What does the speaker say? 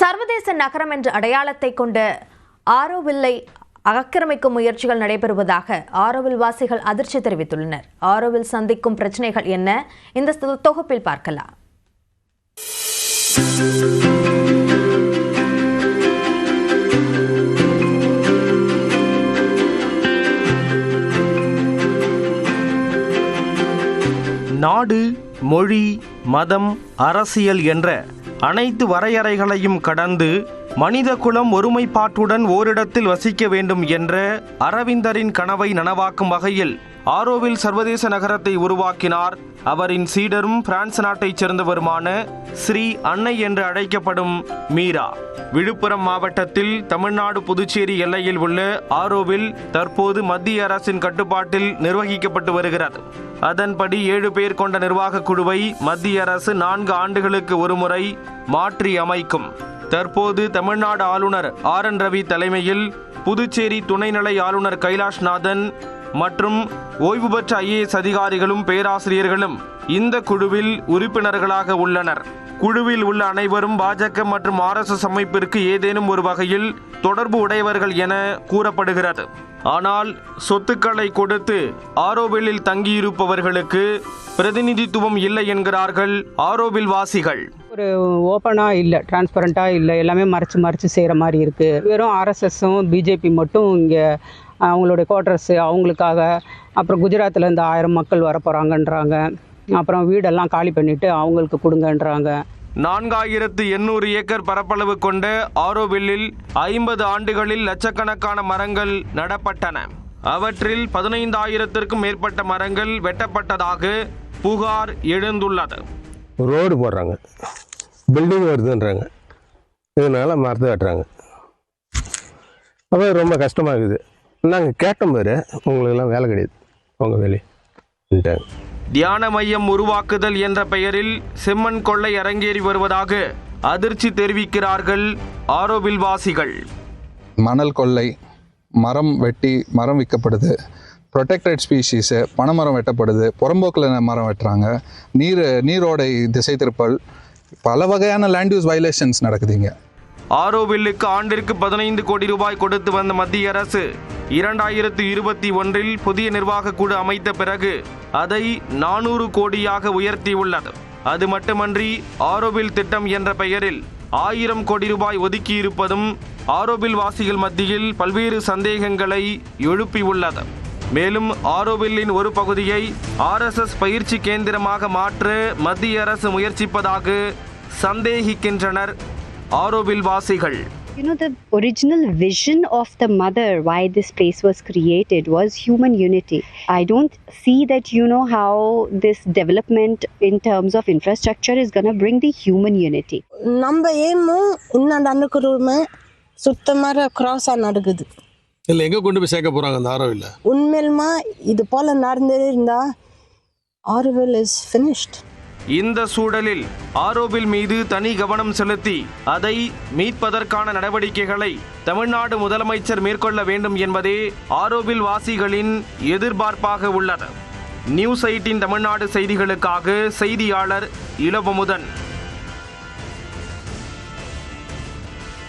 சர்வதேச நகரம் என்ற அடையாளத்தை கொண்ட ஆரோவில்லை ஆக்கிரமிக்கும் முயற்சிகள் நடைபெறுவதாக ஆரோவில் வாசிகள் அதிர்ச்சி தெரிவித்துள்ளனர். ஆரோவில் சந்திக்கும் பிரச்சனைகள் என்ன? இந்த தொகுப்பில் பார்க்கலாம். நாடு, மொழி, மதம், அரசியல் என்ற அனைத்து வரையறைகளையும் கடந்து மனித குலம் ஒருமைப்பாட்டுடன் ஓரிடத்தில் வசிக்க வேண்டும் என்ற அரவிந்தரின் கனவை நனவாக்கும் வகையில் ஆரோவில் சர்வதேச நகரத்தை உருவாக்கினார். அவரின் சீடரும் பிரான்ஸ் நாட்டைச் சேர்ந்தவருமான ஸ்ரீ அன்னை என்று அழைக்கப்படும் மீரா. விழுப்புரம் மாவட்டத்தில் தமிழ்நாடு புதுச்சேரி எல்லையில் உள்ள ஆரோவில் தற்போது மத்திய அரசின் கட்டுப்பாட்டில் நிர்வகிக்கப்பட்டு வருகிறது. அதன்படி 7 பேர் கொண்ட நிர்வாக குழுவை மத்திய அரசு 4 ஆண்டுகளுக்கு ஒருமுறை மாற்றி அமைக்கும். தற்போது தமிழ்நாடு ஆளுநர் RN ரவி தலைமையில் புதுச்சேரி துணைநிலை ஆளுநர் கைலாஷ்நாதன் மற்றும் ஓய்வு பெற்ற IAS அதிகாரிகளும் பேராசிரியர்களும் இந்த குழுவில் உறுப்பினர்களாக உள்ளனர். குழுவில் உள்ள அனைவரும் பாஜக மற்றும் RSS அமைப்பிற்கு ஏதேனும் ஒரு வகையில் தொடர்பு உடையவர்கள் என கூறப்படுகிறது. ஆனால் சொத்துக்களை கொடுத்து ஆரோவில்லில் தங்கியிருப்பவர்களுக்கு பிரதிநிதித்துவம் இல்லை என்கிறார்கள் ஆரோவில் வாசிகள். ஒரு ஓப்பனாக இல்லை, டிரான்ஸ்பரண்ட்டாக இல்லை, எல்லாமே மறைச்சு செய்கிற மாதிரி இருக்குது. வெறும் RSSம் BJP மட்டும் இங்கே அவங்களுடைய குவார்ட்டர்ஸு அவங்களுக்காக, அப்புறம் குஜராத்லேருந்து 1000 மக்கள் வரப்போகிறாங்கன்றாங்க. அப்புறம் வீடெல்லாம் காலி பண்ணிவிட்டு அவங்களுக்கு கொடுங்கன்றாங்க. 4800 ஏக்கர் பரப்பளவு கொண்ட ஆரோவில்லில் 50 ஆண்டுகளில் லட்சக்கணக்கான மரங்கள் நடப்பட்டன. அவற்றில் 15000க்கும் மேற்பட்ட மரங்கள் வெட்டப்பட்டதாக புகார் எழுந்துள்ளது. ரோடு போடுறாங்க, பில்டிங் வருதுன்றாங்க, இதனால மரத்தை வெட்டுறாங்க. அப்போ ரொம்ப கஷ்டமாக இருக்குது. நாங்கள் கேட்டோம் பாரு, உங்களுக்கெல்லாம் வேலை கிடையாது, உங்க வேலைன்ட்டாங்க. தியான மையம் உருவாக்குதல் என்ற பெயரில் செம்மண் கொள்ளை அரங்கேறி வருவதாக அதிர்ச்சி தெரிவிக்கிறார்கள் ஆரோவில் வாசிகள். மணல் கொள்ளை, மரம் வெட்டி மரம் விற்கப்படுது, ப்ரொடெக்டட் ஸ்பீஷீஸு பனைமரம் வெட்டப்படுது, புறம்போக்கில் மரம் வெட்டுறாங்க, நீரோடை திசை திருப்பல், பல வகையான லேண்ட் யூஸ் வயலேஷன்ஸ் நடக்குதுங்க. ஆரோவில்லுக்கு ஆண்டிற்கு 15 கோடி ரூபாய் கொடுத்து வந்த மத்திய அரசு 2021இல் புதிய நிர்வாக குழு அமைத்த பிறகு அதை 400 கோடியாக உயர்த்தியுள்ளது. அது மட்டுமன்றி ஆரோவில் திட்டம் என்ற பெயரில் 1000 கோடி ரூபாய் ஒதுக்கியிருப்பதும் ஆரோவில் வாசிகள் மத்தியில் பல்வேறு சந்தேகங்களை எழுப்பியுள்ளது. மேலும் ஆரோவில்லின் ஒரு பகுதியை RSS பயிற்சி கேந்திரமாக மாற்ற மத்திய அரசு முயற்சிப்பதாக சந்தேகிக்கின்றனர் ஆரோவில் வாசிகள். The original vision of the mother why this place was created was human unity. I don't see that how this development in terms of infrastructure is going to bring the human unity. நம்ம ஏமும் இன்னும் நடக்குறோமே சுத்தமாக கிராஸா நடக்குது. இல்லை, எங்கே கொண்டு போய் சேர்க்க போகிறாங்க அந்த ஆரோவில்? உண்மையிலுமா இது போல நடந்தது இருந்தா ஆரோவில் இஸ் finished. இந்த சூழலில் ஆரோவில் மீது தனி கவனம் செலுத்தி அதை மீட்பதற்கான நடவடிக்கைகளை தமிழ்நாடு முதலமைச்சர் மேற்கொள்ள வேண்டும் என்பதே ஆரோவில் வாசிகளின் எதிர்பார்ப்பாக உள்ளது. நியூஸ் 18 தமிழ்நாடு செய்திகளுக்காக செய்தியாளர் இளவமுதன்.